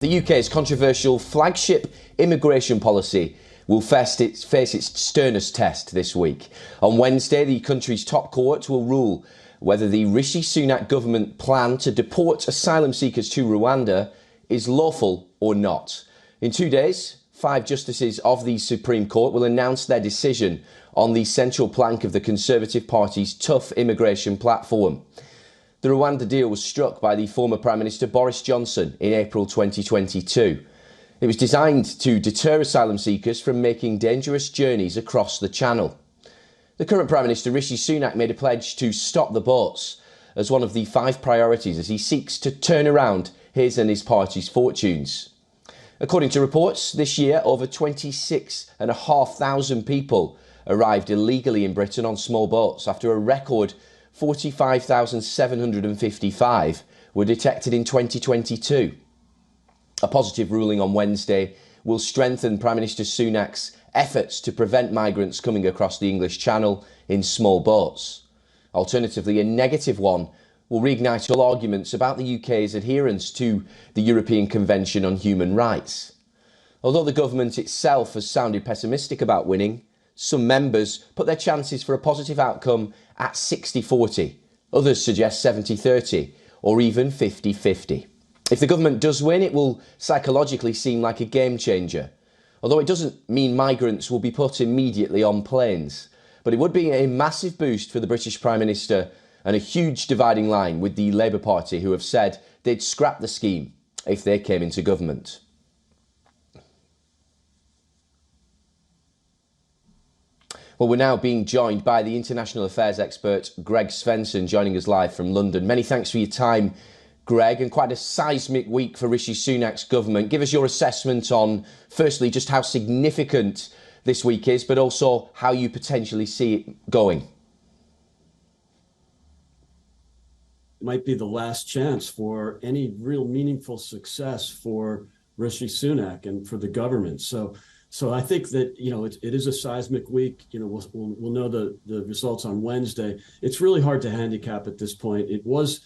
The UK's controversial flagship immigration policy will face its sternest test this week. On Wednesday, the country's top court will rule whether the Rishi Sunak government plan to deport asylum seekers to Rwanda is lawful or not. In 2 days, 5 justices of the Supreme Court will announce their decision on the central plank of the Conservative Party's tough immigration platform. The Rwanda deal was struck by the former Prime Minister Boris Johnson in April 2022. It was designed to deter asylum seekers from making dangerous journeys across the Channel. The current Prime Minister Rishi Sunak made a pledge to stop the boats as one of the 5 priorities as he seeks to turn around his and his party's fortunes. According to reports, this year over 26,500 people arrived illegally in Britain on small boats after a record 45,755 were detected in 2022. A positive ruling on Wednesday will strengthen Prime Minister Sunak's efforts to prevent migrants coming across the English Channel in small boats. Alternatively, a negative one will reignite all arguments about the UK's adherence to the European Convention on Human Rights. Although the government itself has sounded pessimistic about winning, some members put their chances for a positive outcome at 60-40. Others suggest 70-30 or even 50-50. If the government does win, it will psychologically seem like a game changer. Although it doesn't mean migrants will be put immediately on planes. But it would be a massive boost for the British Prime Minister and a huge dividing line with the Labour Party, who have said they'd scrap the scheme if they came into government. Well, we're now being joined by the international affairs expert Greg Svensson, joining us live from London. Many thanks for your time, Greg, and quite a seismic week for Rishi Sunak's government. Give us your assessment on, firstly, just how significant this week is, but also how you potentially see it going. It might be the last chance for any real meaningful success for Rishi Sunak and for the government. So I think that, it is a seismic week. We'll know the results on Wednesday. It's really hard to handicap at this point. It was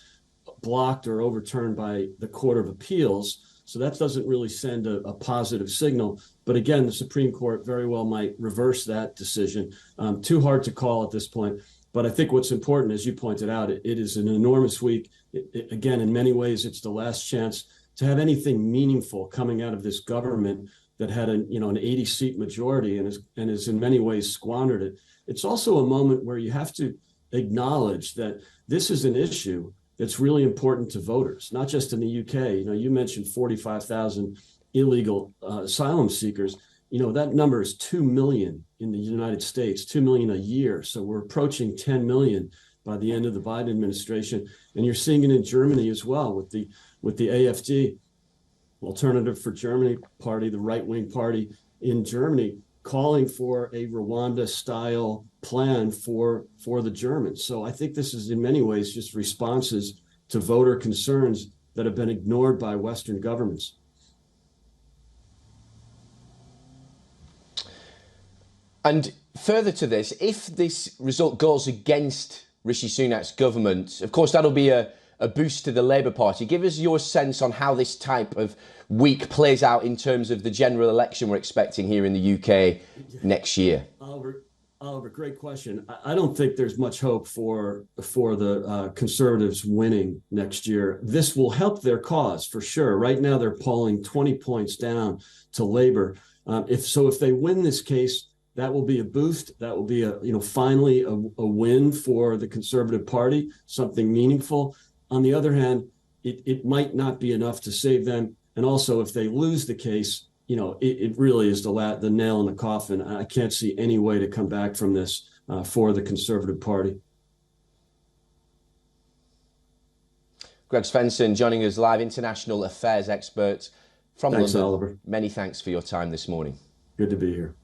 blocked or overturned by the Court of Appeals. So that doesn't really send a positive signal. But again, the Supreme Court very well might reverse that decision. Too hard to call at this point. But I think what's important, as you pointed out, it is an enormous week. Again, in many ways, it's the last chance to have anything meaningful coming out of this government that had an 80-seat majority and is in many ways squandered it. It's also a moment where you have to acknowledge that this is an issue that's really important to voters, not just in the UK. You mentioned 45,000 illegal asylum seekers. That number is 2 million in the United States, 2 million a year. So we're approaching 10 million by the end of the Biden administration. And you're seeing it in Germany as well with the AfD, Alternative for Germany party, the right-wing party in Germany, calling for a Rwanda-style plan for the Germans. So I think this is in many ways just responses to voter concerns that have been ignored by Western governments. And further to this, if this result goes against Rishi Sunak's government, of course, that'll be a boost to the Labour Party. Give us your sense on how this type of week plays out in terms of the general election we're expecting here in the UK next year. Oliver, great question. I don't think there's much hope for the Conservatives winning next year. This will help their cause for sure. Right now, they're polling 20 points down to Labour. If they win this case, that will be a boost. That will be finally a win for the Conservative Party, something meaningful. On the other hand, it might not be enough to save them. And also, if they lose the case, it really is the nail in the coffin. I can't see any way to come back from this for the Conservative Party. Greg Svensson joining us live, international affairs expert from Thanks, London. Oliver. Many thanks for your time this morning. Good to be here.